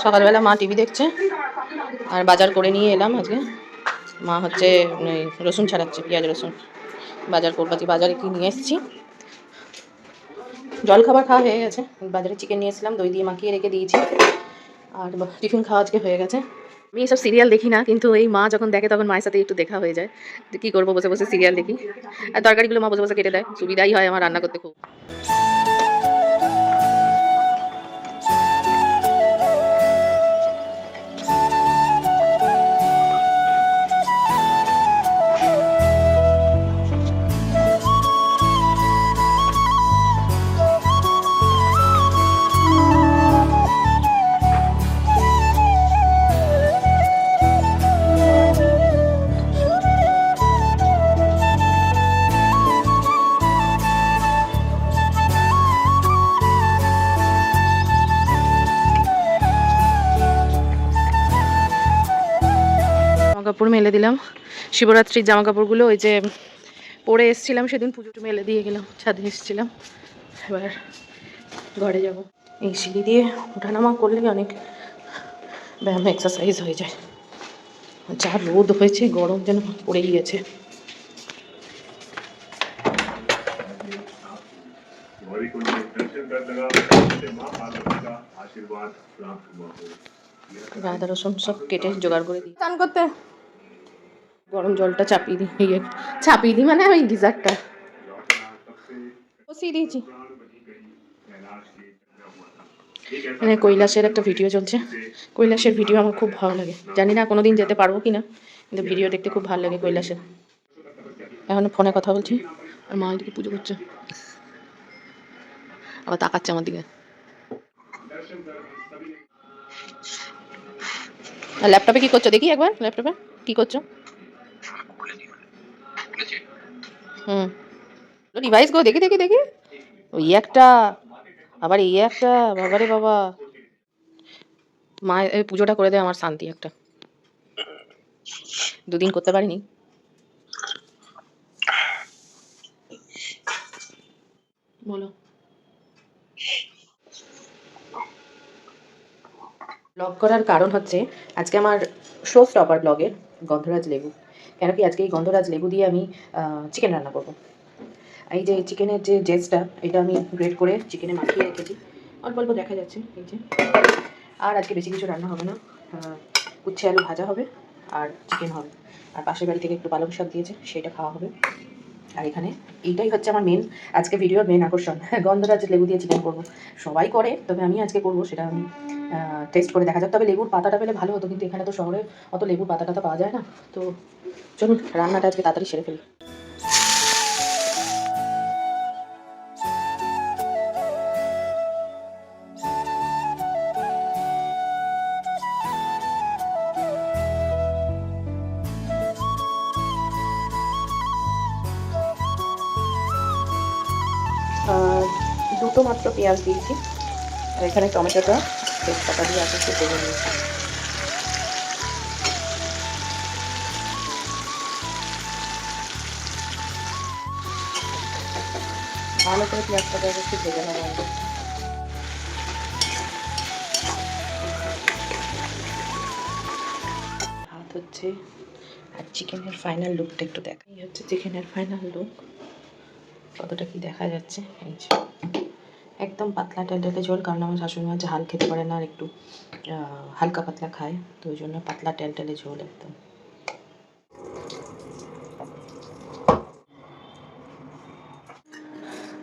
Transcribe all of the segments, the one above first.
সকালবেলা মা টিভি দেখছে আর বাজার করে নিয়ে এলাম আজকে। মা হচ্ছে রসুন ছাড়াচ্ছে, পেঁয়াজ রসুন বাজার করবো। বাজারে কি নিয়ে এসেছি, জল খাবার খাওয়া হয়ে গেছে। বাজারে চিকেন নিয়ে এসেছিলাম, দই দিয়ে মাখিয়ে রেখে দিয়েছি। আর টিফিন খাওয়া আজকে হয়ে গেছে। আমি এইসব সিরিয়াল দেখি না, কিন্তু এই মা যখন দেখে তখন মায়ের সাথে একটু দেখা হয়ে যায়। তো কী করবো, বসে বসে সিরিয়াল দেখি। আর তরকারিগুলো মা বসে বসে কেটে দেয়, সুবিধাই হয় আমার রান্না করতে খুব। কাপড় মেলে দিলাম, শিবরাত্রির জামা কাপড়গুলো ওই যে পরে এসেছিলাম সেদিন, পুজোটা মেলে দিয়ে গেলাম, ছাদে এসেছিলাম। এবার ঘরে যাব। এই সিঁড়ি দিয়ে ওঠানামা করলে অনেক ব্যায়াম এক্সারসাইজ হয়ে যায়। যা রোদ হয়েছে, গরম যেন পড়ে গিয়েছে। আদা রসুন সব কেটে জোগাড় করে দিই স্নান করতে। গরম জলটা চাপিয়ে দিই মানে ওই গিজারটা বসিয়ে দিয়েছি। মানে কৈলাসের একটা ভিডিও চলছে, কৈলাসের ভিডিও আমার খুব ভালো লাগে। জানি না কোনোদিন যেতে পারবো কিনা, কিন্তু ভিডিও দেখতে খুব ভালো লাগে কৈলাসের। এখন ফোনে কথা বলছি আর মা এদিকে পুজো করছে, আবার তাকাচ্ছে আমার দিকে। ল্যাপটপে কি করছো দেখি একবার, ল্যাপটপে কি করছো? ডিভাইস গো, দেখি দেখি দেখি। ওই একটা, আবার এই একটা, বাবারে বাবা। মা এই পুজোটা করে দেয়, আমার শান্তি একটা। দুদিন করতে পারিনি। বলো। ব্লগ করার কারণ হচ্ছে আজকে আমার শো স্টপার ব্লগের গন্ধরাজ লেবু। কেন কি আজকে এই গন্ধরাজ লেবু দিয়ে আমি চিকেন রান্না করবো। এই যে চিকেনের যে জেসটা, এটা আমি গ্রেট করে চিকেনে মাখিয়ে রেখেছি, অল্প অল্প দেখা যাচ্ছে এই যে। আর আজকে বেশি কিছু রান্না হবে না, উচ্ছে আলু ভাজা হবে আর চিকেন হবে। আর পাশের বাড়ি থেকে একটু পালং শাক দিয়েছে, সেটা খাওয়া হবে। আর এখানে এইটাই হচ্ছে আমার মেন আজকে ভিডিওর মেন আকর্ষণ, গন্ধরাজ লেবু দিয়ে চিকেন করবো। সবাই করে, তবে আমি আজকে করবো, সেটা আমি টেস্ট করে দেখা যাক। তবে লেবুর পাতাটা পেলে ভালো হতো, কিন্তু এখানে তো শহরে অত লেবুর পাতা টাতা পাওয়া যায় না। তো চলুন রান্নাটা আজকে তাড়াতাড়ি সেরে ফেলি। দুটো মাত্র পেঁয়াজ দিয়েছি, আর এখানে টমেটোটা তেজপাতা দিয়ে আগে একটু ভেজে নিয়েছি। ভালো করে পেঁয়াজটাকে একটু ভেজে নেবো। ভাত হচ্ছে, আর চিকেনের ফাইনাল লুকটা একটু দেখা। এই হচ্ছে চিকেনের ফাইনাল লুক, কতটা কি দেখা যাচ্ছে। এই যে একদম পাতলা টেলটেলে ঝোল, কারণ আমার শাশুড়ি মা ঝাল খেতে পারে না, আর একটু হালকা পাতলা খায়, তো ওই জন্য পাতলা টেলটেলে ঝোল একদম।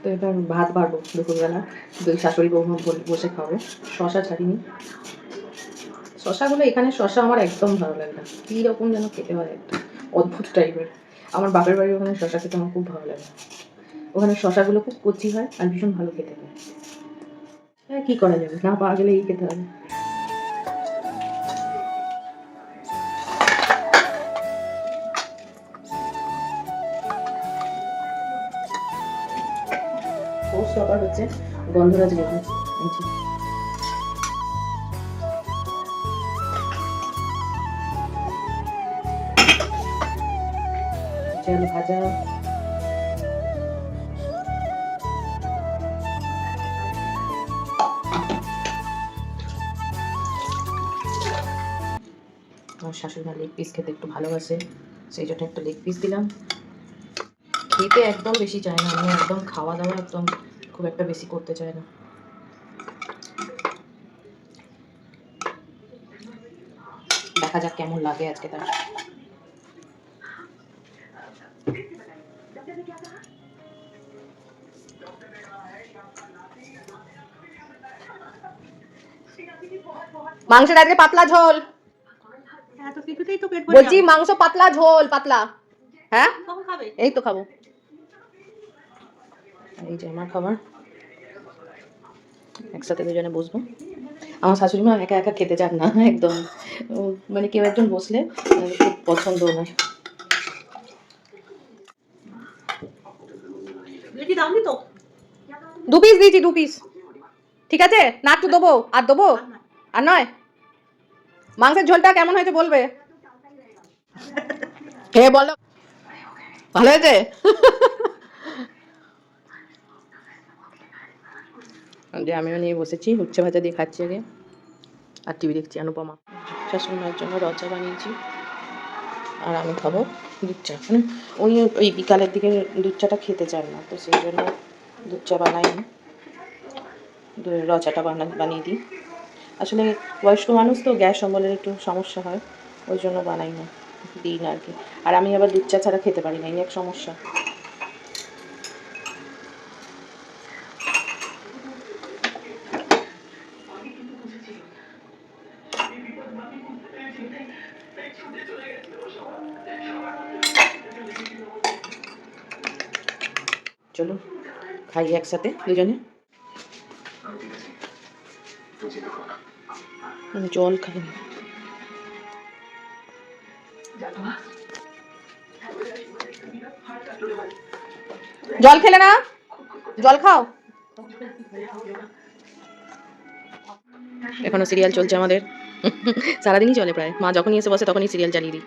তো এবার ভাত বাড়বো দুপুরবেলা, দুই শাশুড়ি বৌমা বসে খাবে। শশা ছাড়িনি, শশাগুলো এখানে শশা আমার একদম ভালো লাগে না, কীরকম যেন খেতে হয়, একটা অদ্ভুত টাইপের। আমার বাপের বাড়ির ওখানে শশা খেতে আমার খুব ভালো লাগে, ওখানে শশাগুলো খুব কচি হয় আর ভীষণ ভালো খেতে হয়। হ্যাঁ, কী করা যাবে, না পাওয়া গেলে এই খেতে হবে। পোস্ট অফার হচ্ছে গন্ধরাজ লেবু, আলু ভাজা, আমার শাশুড়ি মা লেগ পিস খেতে একটু ভালোবাসে, সেই জন্য একটা লেগ পিস দিলাম। খেতে একদম বেশি চায় না, আমি একদম খাওয়া দাওয়া একদম খুব একটা বেশি করতে চাই না। দেখা যাক কেমন লাগে আজকে তার। মাংসের আজকে পাতলা ঝোল, বলছি মাংস পাতলা ঝোল, পাতলা। হ্যাঁ এই তো খাবো। এই যে আমার খাবার, একসাথে দুজনে বসবো। আমার শাশুড়ি মা একা একা খেতে চান না একদম, মানে কেউ একজন বসলে খুব পছন্দ ওনার। দু পিস দিয়েছি, 2 পিস। ঠিক আছে না, একটু দেবো, আর দেবো? আর নয়। মাংসের ঝোলটা কেমন হয়েছে বলবে, খেয়ে বলো ভালো হয়েছে। যে আমিও নিয়ে বসেছি, উচ্ছে ভাজা দিয়ে খাচ্ছি আগে, আর টিভি দেখছি অনুপমা। শাশুড়ি মায়ের জন্য রচা বানিয়েছি, আর আমি খাবো দুধ চা। মানে উনি ওই বিকালের দিকে দুধ চাটা খেতে চান না, তো সেই জন্য দুধ চা বানাই না, রচাটা বানিয়ে দিই। আসলে বয়স্ক মানুষ তো, গ্যাস অম্বলের একটু সমস্যা হয়, ওই জন্য বানাই না, দিই না আর কি। আর আমি আবার দুধ চা ছাড়া খেতে পারি না, এই এক সমস্যা। চলো খাই একসাথে দুজনে। জল খাই, জল খেলে না, জল খাও। এখনো সিরিয়াল চলছে আমাদের, সারাদিনই চলে প্রায়, মা যখনই এসে বসে তখনই সিরিয়াল চালিয়ে দিই।